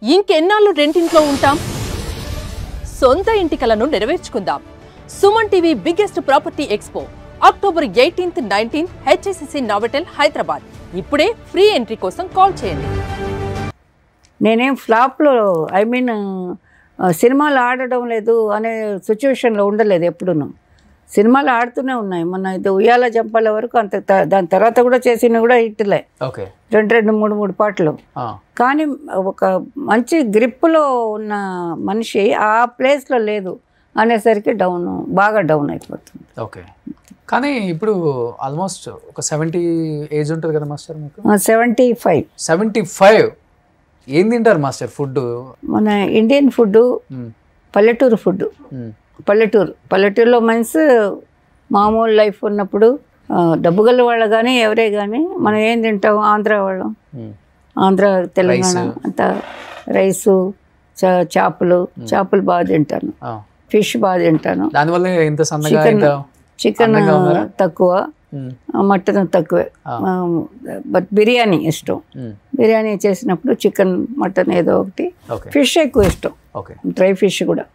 ఇంకెన్నాళ్ళు రెంటింట్లో ఉంటాం? సొంత ఇంటి కలను నెరవేర్చుకుందాం. Suman TV biggest property expo October 18th, 19th HSCC Novotel Hyderabad. ఇప్పుడే ఫ్రీ ఎంట్రీ కోసం కాల్ చేయండి. నేనేం ఫ్లాప్లో సినిమాలు ఆడడం లేదు అనే సిచ్యువేషన్లో ఉండలేదు. ఎప్పుడును సినిమాలు ఆడుతూనే ఉన్నాయి. మొన్న ఇది ఉయ్యాల జంపాల వరకు అంత, దాని తర్వాత కూడా చేసిన కూడా హిట్లే, 2-3 పాటలు. కానీ ఒక మంచి గ్రిప్లో ఉన్న మనిషి ఆ ప్లేస్లో లేదు అనేసరికి బాగా డౌన్ అయిపోతుంది. ఓకే, కానీ ఇప్పుడు ఆల్మోస్ట్ ఒక 70 ఏజ్ ఉంటుంది కదా మాస్టర్ మీకు? 75. ఏం తింటారు మాస్టర్ ఫుడ్? మన ఇండియన్ ఫుడ్, పల్లెటూరు ఫుడ్. పల్లెటూరులో మీన్స్ మామూలు లైఫ్ ఉన్నప్పుడు డబ్బు గల వాళ్ళు కానీ ఎవరే కానీ మనం ఏం తింటాం? ఆంధ్ర వాళ్ళం, ఆంధ్ర తెలంగాణ అంతా రైసు, చేపలు బాగా తింటాను, ఫిష్ బాగా తింటాను. దానివల్ల ఎంత చికెన్ తక్కువ, మటన్ తక్కువే. బట్ బిర్యానీ ఇష్టం. బిర్యానీ చేసినప్పుడు చికెన్, మటన్ ఏదో ఒకటి. ఫిష్ ఎక్కువ ఇష్టం, డ్రై ఫిష్ కూడా.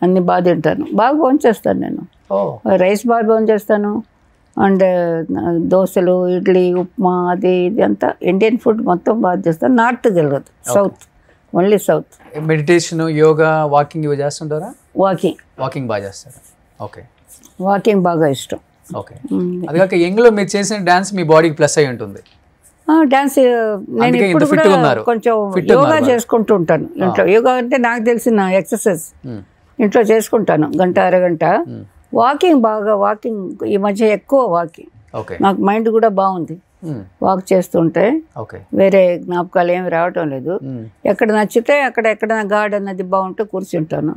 అన్ని బాగా తింటాను. బాగా భోంచేస్తాను నేను. రైస్ బాగా భోంచేస్తాను. అండ్ దోశలు, ఇడ్లీ, ఉప్మా, అది ఇది అంతా ఇండియన్ ఫుడ్ మొత్తం బాగా చేస్తాను. నార్త్ తెలియదు, south, only south. Meditation, yoga, walking ఇవి చేస్తుంటారా? వాకింగ్ బాగా చేస్తారా? ఓకే, వాకింగ్ బాగా ఇష్టం. ఓకే, అది కాక యంగ్లో మీరు చేసిన డాన్స్ మీ బాడీకి ప్లస్ అయి ఉంటుంది. డాన్స్ నేను ఇప్పుడు కూడా కొంచెం యోగా చేసుకుంటూ ఉంటాను ఇంట్లో. యోగా అంటే నాకు తెలిసిన ఎక్సర్సైజ్ ఇంట్లో చేసుకుంటాను, గంట అరగంట. వాకింగ్ ఈ మధ్య ఎక్కువ వాకింగ్. నాకు మైండ్ కూడా బాగుంది వాక్ చేస్తుంటే. వేరే జ్ఞాపకాలు ఏమి రావటం లేదు. ఎక్కడ నచ్చితే అక్కడ, ఎక్కడైనా గార్డెన్ అది బాగుంటే కూర్చుంటాను.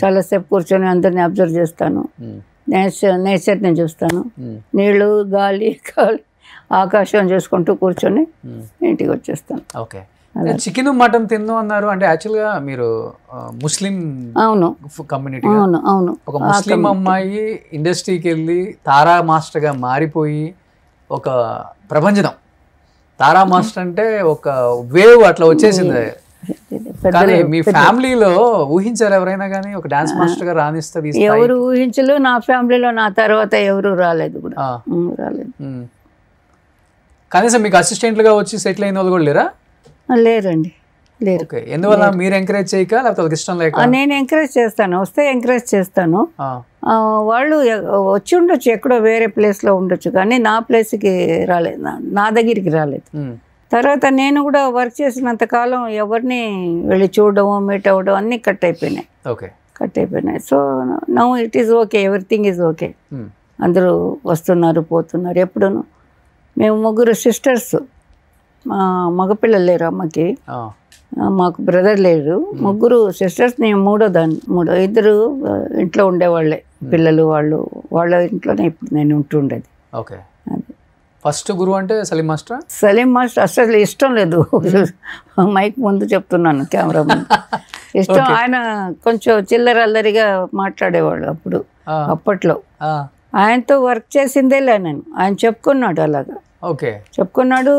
చాలాసేపు కూర్చొని అందరిని అబ్జర్వ్ చేస్తాను. నేచర్ని చూస్తాను. నీళ్ళు, గాలి, ఆకాశం చూసుకుంటూ కూర్చొని ఇంటికి వచ్చేస్తాను. ఓకే, చికెన్, మటన్ తిన్ను అన్నారు అంటే యాక్చువల్గా మీరు ముస్లిం కమ్యూనిటీ. అవును. ఒక ముస్లిం అమ్మాయి ఇండస్ట్రీకి వెళ్ళి తారా మాస్టర్గా మారిపోయి ఒక ప్రపంచం. తారా మాస్టర్ అంటే ఒక వేవ్ అట్లా వచ్చేసింది. కానీ మీ ఫ్యామిలీలో ఊహించారు ఎవరైనా కానీ ఒక డాన్స్ మాస్టర్ గా రాణిస్తుంది? ఎవరు ఊహించలు. నా ఫ్యామిలీలో నా తర్వాత ఎవరు రాలేదు కూడా. కనీసం మీకు అసిస్టెంట్లుగా వచ్చి సెటిల్ అయిన వాళ్ళు కూడా లేరా? లేరండి, లేరు. ఎందువల్ల? మీరు ఎంకరేజ్ చేయక, లేకపోతే వాళ్ళకి ఇష్టం లేక? నేను ఎంకరేజ్ చేస్తాను, వస్తే ఎంకరేజ్ చేస్తాను. వాళ్ళు వచ్చి ఉండొచ్చు, ఎక్కడో వేరే ప్లేస్లో ఉండొచ్చు, కానీ నా ప్లేస్కి రాలేదు, నా దగ్గరికి రాలేదు. తర్వాత నేను కూడా వర్క్ చేసినంత కాలం ఎవరిని వెళ్ళి చూడడం, మీట్ అవ్వడం అన్నీ కట్ అయిపోయినాయి. So now it is okay, everything is okay. అందరూ వస్తున్నారు, పోతున్నారు. ఎప్పుడూ మేము 3 సిస్టర్స్, మగపిల్లలు లేరు అమ్మకి, మాకు బ్రదర్ లేరు. 3 సిస్టర్స్, నేను 3వ దాన్ని. 2 ఇంట్లో ఉండేవాళ్ళే, పిల్లలు వాళ్ళ ఇంట్లోనే ఇప్పుడు నేను ఉంటుండేది. ఓకే, ఫస్ట్ గురువు అంటే సలీం మాస్టర్. అసలు ఇష్టం లేదు, మైక్ ముందు చెప్తున్నాను, కెమెరా ముందు ఇష్టం. ఆయన కొంచెం చిల్లర అల్లరిగా మాట్లాడేవాళ్ళు అప్పట్లో. ఆయనతో వర్క్ చేసిందే నేను. ఆయన చెప్పుకున్నాడు అలాగా. చెప్పుకున్నాడు.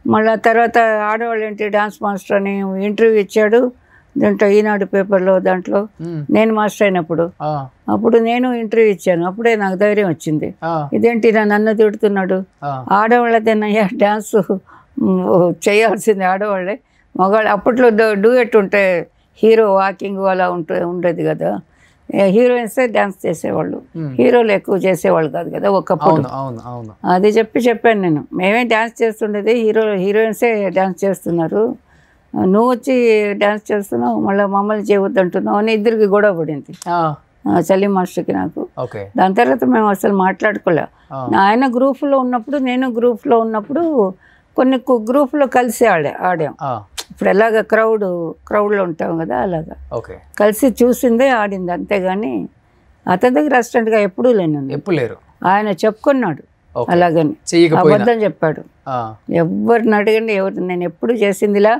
మళ్ళీ తర్వాత ఆడవాళ్ళు ఏంటి డాన్స్ మాస్టర్ అని ఇంటర్వ్యూ ఇచ్చాడు. దాంట్లో ఈనాడు పేపర్లో, దాంట్లో నేను మాస్టర్ అయినప్పుడు అప్పుడు నేను ఇంటర్వ్యూ ఇచ్చాను. అప్పుడే నాకు ధైర్యం వచ్చింది. ఇదేంటి నన్ను తిడుతున్నాడు, ఆడవాళ్ళదేనయ్యా డాన్స్ చేయాల్సింది ఆడవాళ్ళే, మగవాళ్ళు. అప్పట్లో డూయెట్ ఉంటే హీరో వాకింగ్ అలా ఉండేది కదా, హీరోయిన్సే డాన్స్ చేసేవాళ్ళు, హీరోలు ఎక్కువ చేసేవాళ్ళు కాదు కదా ఒకప్పుడు. అది చెప్పాను నేను. మేమే డాన్స్ చేస్తుండేది, హీరోయిన్సే డాన్స్ చేస్తున్నారు, నువ్వు వచ్చి డాన్స్ చేస్తున్నావు, మళ్ళీ మమ్మల్ని చేయవద్దంటున్నావు అని ఇద్దరికి గొడవ పడింది సలీం మాస్టర్కి నాకు. దాని తర్వాత మేము అసలు మాట్లాడుకోలే. ఆయన గ్రూప్లో ఉన్నప్పుడు, నేను గ్రూప్లో ఉన్నప్పుడు కొన్ని గ్రూప్లో కలిసి ఆడాం. ఇప్పుడు ఎలాగ క్రౌడ్లో ఉంటాం కదా, అలాగా కలిసి చూసిందే ఆడింది, అంతేగాని అతని దగ్గర అసిస్టెంట్గా ఎప్పుడూ లేరు. ఆయన చెప్పుకున్నాడు అలాగని, అబద్ధం చెప్పాడు. ఎవరిని అడగండి, నేను ఎప్పుడు చేసిందిలా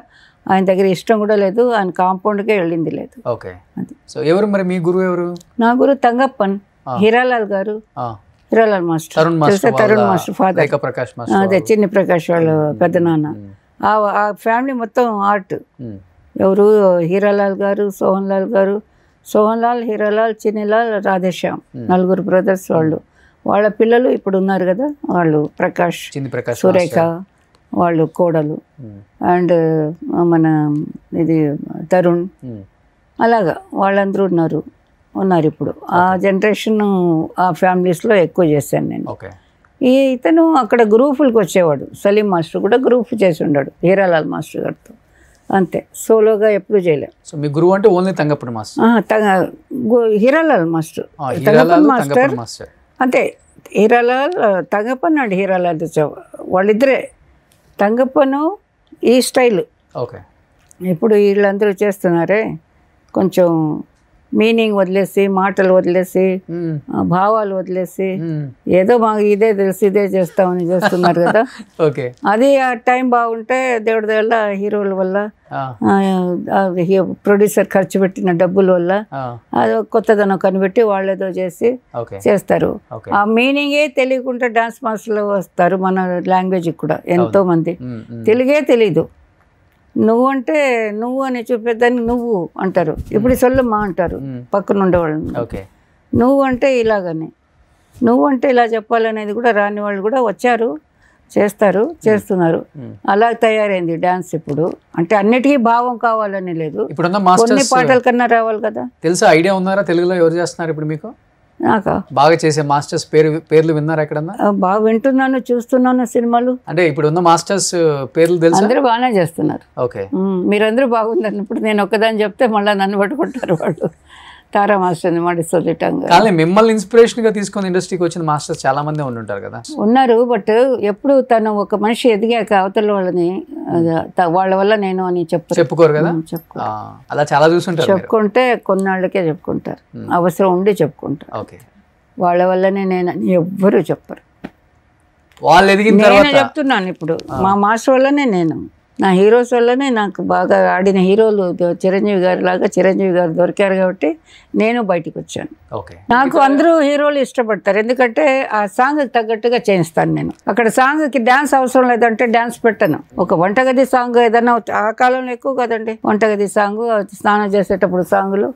ఆయన దగ్గర ఇష్టం కూడా లేదు, ఆయన కాంపౌండ్కే వెళ్ళింది లేదు. ఎవరు మరి మీ గురువు? ఎవరు? నా గురువు తంగప్పన్, హీరాలాల్ గారు, Hiralal master, Tarun master father. అదే చిన్ని ప్రకాష్ వాళ్ళ పెద్ద నాన్న. ఆ ఫ్యామిలీ మొత్తం ఆర్ట్, ఎవరు హీరాలాల్ గారు, సోహన్ లాల్ గారు, సోహన్ లాల్, హీరాలాల్, చిన్నిలాల్, రాధేశ్యామ్, నలుగురు బ్రదర్స్ వాళ్ళు. వాళ్ళ పిల్లలు ఇప్పుడు ఉన్నారు కదా, వాళ్ళు ప్రకాష్, సురేఖ వాళ్ళు కోడలు, అండ్ మన ఇది తరుణ్, అలాగా వాళ్ళందరూ ఉన్నారు ఇప్పుడు. ఆ జనరేషన్ ఆ ఫ్యామిలీస్లో ఎక్కువ చేశాను నేను. ఇతను అక్కడ గ్రూపులకు వచ్చేవాడు. సలీం మాస్టర్ కూడా గ్రూప్ చేసి ఉన్నాడు హీరాలాల్ మాస్టర్ గారితో, అంతే. సోలోగా ఎప్పుడు చేయలేదు. సో మీ గురువు అంటే ఓన్లీ తంగప్పటి master? Hiralal master, Thangappan master అంతే. హీరాలాల్ తంగప్పన్ అండ్ హీరాలాల్ వాళ్ళిద్దరే. తంగప్పను ఈ స్టైల్. ఓకే. ఇప్పుడు వీళ్ళందరూ చేస్తున్నారే కొంచెం మీనింగ్ వదిలేసి, మాటలు వదిలేసి, భావాలు వదిలేసి, ఏదో మాకు ఇదే తెలిసి ఇదే చేస్తామని చేస్తున్నారు కదా. అది ఆ టైం బాగుంటే దేవుడి వల్ల, హీరోల వల్ల, ప్రొడ్యూసర్ ఖర్చు పెట్టిన డబ్బుల వల్ల అది కొత్తదనం కనిపెట్టి వాళ్ళేదో చేసి చేస్తారు. ఆ మీనింగే తెలియకుండా డాన్స్ మాస్టర్లు వస్తారు మన లాంగ్వేజ్కి కూడా ఎంతో మంది. తెలుగే తెలీదు. నువ్వు అంటే నువ్వు అని చూపేదాన్ని నువ్వు అంటారు. ఇప్పుడు సొల్లమ్మా అంటారు పక్కన ఉండేవాళ్ళని. నువ్వు అంటే ఇలాగని, నువ్వు అంటే ఇలా చెప్పాలనేది కూడా రాని వాళ్ళు కూడా వచ్చారు, చేస్తున్నారు. అలా తయారైంది డాన్స్ ఇప్పుడు. అంటే అన్నిటికీ భావం కావాలని లేదు, కొన్ని పాటల కన్నా రావాలి కదా. తెలుసా, ఐడియా ఉన్నారా తెలుగులో ఎవరు చేస్తున్నారు ఇప్పుడు మీకు? నాకా బాగా చేసే మాస్టర్స్ పేర్లు విన్నారా ఎక్కడన్నా? బాగా వింటున్నాను, చూస్తున్నాను సినిమాలు. అంటే ఇప్పుడు ఉన్న మాస్టర్స్ పేర్లు తెలుసు? అందరూ బాగానే చేస్తున్నారు. ఓకే. మీరందరూ బాగుందన్నప్పుడు నేను ఒక్కదాన్ని చెప్తే మళ్ళీ నన్ను పట్టుకుంటారు వాళ్ళు. తారా మాస్టర్ మాడి సొల్లిటంగా. కానీ మిమ్మల్ని ఇన్స్పిరేషన్ గా తీసుకొని ఇండస్ట్రీకి వచ్చిన మాస్టర్స్ చాలా మంది ఉంటారు కదా. ఉన్నారు, బట్ ఎప్పుడు తను ఒక మనిషి ఎదిగాక అవతల వాళ్ళని వాళ్ళ వల్ల నేను అని చెప్పుకోరు కదా. అలా చాలా చూసుంటారు. చెప్పుకుంటే కొన్నాళ్ళకే చెప్పుకుంటారు, అవసరం ఉండి చెప్పుకుంటారు. ఓకే. వాళ్ళ వల్లనే నేను ఎవ్వరూ చెప్పరు. వాళ్ళు ఎదిగిన తర్వాత చెప్తున్నాను ఇప్పుడు మా మాస్టర్ వల్లనే, నేను నా హీరోస్ వల్లనే నాకు బాగా ఆడిన హీరోలు చిరంజీవి గారి లాగా చిరంజీవి గారు దొరికారు కాబట్టి నేను బయటికి వచ్చాను. నాకు అందరూ హీరోలు ఇష్టపడతారు, ఎందుకంటే ఆ సాంగ్కి తగ్గట్టుగా చేయిస్తాను నేను. అక్కడ సాంగ్కి డ్యాన్స్ అవసరం లేదంటే డ్యాన్స్ పెట్టను. ఒక వంటగది సాంగ్ ఏదన్నా, ఆ కాలంలో ఎక్కువ కదండి వంటగది సాంగ్, స్నానం చేసేటప్పుడు సాంగులు,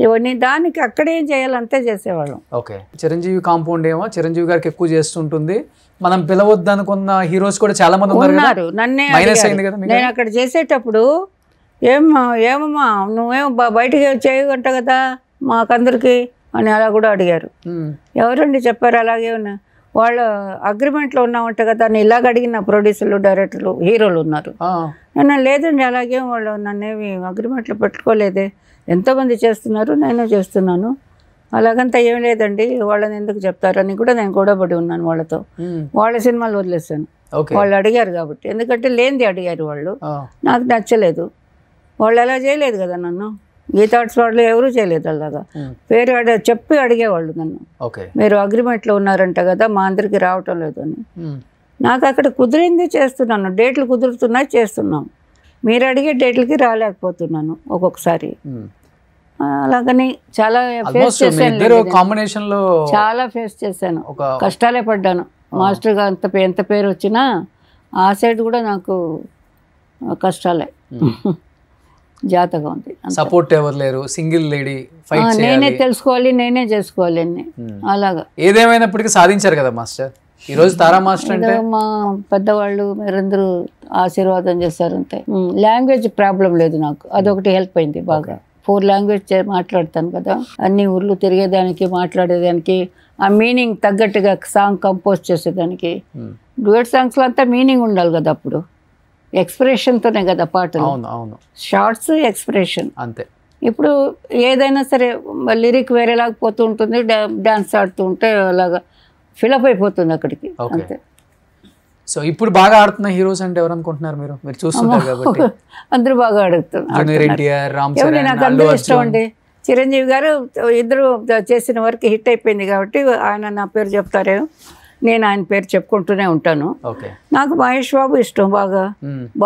ఇవన్నీ దానికి అక్కడేం చేయాలంతే చేసేవాళ్ళం. ఓకే. చిరంజీవి కాంపౌండ్ ఏమో చిరంజీవి గారికి ఎక్కువ చేస్తుంటుంది, మనం పిలవద్దు అనుకున్న హీరోస్ కూడా చాలా మంది ఉన్నారు. నన్నే నేను అక్కడ చేసేటప్పుడు ఏమమ్మా నువ్వేం బయటికి చేయగంట కదా మాకందరికి అని అలా కూడా అడిగారు. ఎవరండి చెప్పారు అలాగే ఉన్నా, వాళ్ళ అగ్రిమెంట్లో ఉన్నామంట కదా అని ఇలాగ అడిగిన ప్రొడ్యూసర్లు, డైరెక్టర్లు, హీరోలు ఉన్నారు. నేను లేదండి అలాగే వాళ్ళు నన్నేమి అగ్రిమెంట్లో పెట్టుకోలేదే, ఎంతోమంది చేస్తున్నారు, నేను చేస్తున్నాను, అలాగంతా ఏం లేదండి వాళ్ళని ఎందుకు చెప్తారని కూడా నేను గొడవపడి ఉన్నాను వాళ్ళతో. వాళ్ళ సినిమాలు వదిలేసాను, వాళ్ళు అడిగారు కాబట్టి. ఎందుకంటే లేనిది అడిగారు వాళ్ళు, నాకు నచ్చలేదు. వాళ్ళు అలా చేయలేదు కదా నన్ను, గీతార్ట్స్ వాళ్ళు ఎవరూ చేయలేదు అలాగా. పేరు చెప్పి అడిగేవాళ్ళు నన్ను, మీరు అగ్రిమెంట్లో ఉన్నారంట కదా మా అందరికి రావటం లేదు అని. నాకు అక్కడ కుదిరింది చేస్తున్నాను, డేట్లు కుదురుతున్నాయి చేస్తున్నాం, మీరు అడిగే డేట్లకి రాలేకపోతున్నాను ఒక్కొక్కసారి. అలాగని చాలా ఫేస్ చేశాను, చాలా ఫేస్ చేశాను, కష్టాలే పడ్డాను. మాస్టర్గా ఎంత పేరు వచ్చినా ఆ సైడ్ కూడా నాకు కష్టాలే. జాతకం ఉంది, సపోర్ట్ ఎవరు లేరు, సింగిల్ లేడీ, నేనే తెలుసుకోవాలి, నేనే చేసుకోవాలి అన్ని. అలాగా ఏదేమైనప్పటికీ సాధించారు కదా మాస్టర్. ఈ రోజు తారా మాస్టర్ అంటే మా పెద్దవాళ్ళు మీరందరూ ఆశీర్వాదం చేశారు అంతే. లాంగ్వేజ్ ప్రాబ్లం లేదు నాకు, అదొకటి హెల్ప్ అయింది బాగా. 4 లాంగ్వేజ్ మాట్లాడతాను కదా, అన్ని ఊర్లు తిరిగేదానికి, మాట్లాడేదానికి, ఆ మీనింగ్ తగ్గట్టుగా సాంగ్ కంపోజ్ చేసేదానికి. డ్యూయట్ సాంగ్స్లో అంతా మీనింగ్ ఉండాలి కదా, అప్పుడు ఎక్స్ప్రెషన్తోనే కదా పాటలు, షార్ట్స్ ఎక్స్ప్రెషన్ అంతే. ఇప్పుడు ఏదైనా సరే లిరిక్ వేరేలాగా పోతూ ఉంటుంది, డాన్స్ ఆడుతూ ఉంటే అలాగా ఫిలప్ అయిపోతుంది అక్కడికి అంతే. సో ఇప్పుడు బాగా ఆడుతున్న హీరోస్ అంటే ఎవరు అనుకుంటున్నారు మీరు? మీరు చూస్తుంటారు కాబట్టి అందరూ బాగా ఆడుతున్నారు. నాకు అందరూ ఇష్టం అండి. చిరంజీవి గారు ఇద్దరు చేసిన వర్క్ హిట్ అయిపోయింది కాబట్టి ఆయన నా పేరు చెప్తారేమో, నేను ఆయన పేరు చెప్పుకుంటూనే ఉంటాను. నాకు మహేష్ బాబు ఇష్టం,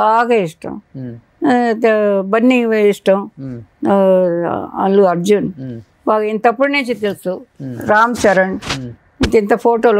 బాగా ఇష్టం. బన్నీ ఇష్టం, అల్లు అర్జున్ బాగా ఇంతప్పటి నుంచి తెలుసు. రామ్ చరణ్ ఇంత ఫోటోలు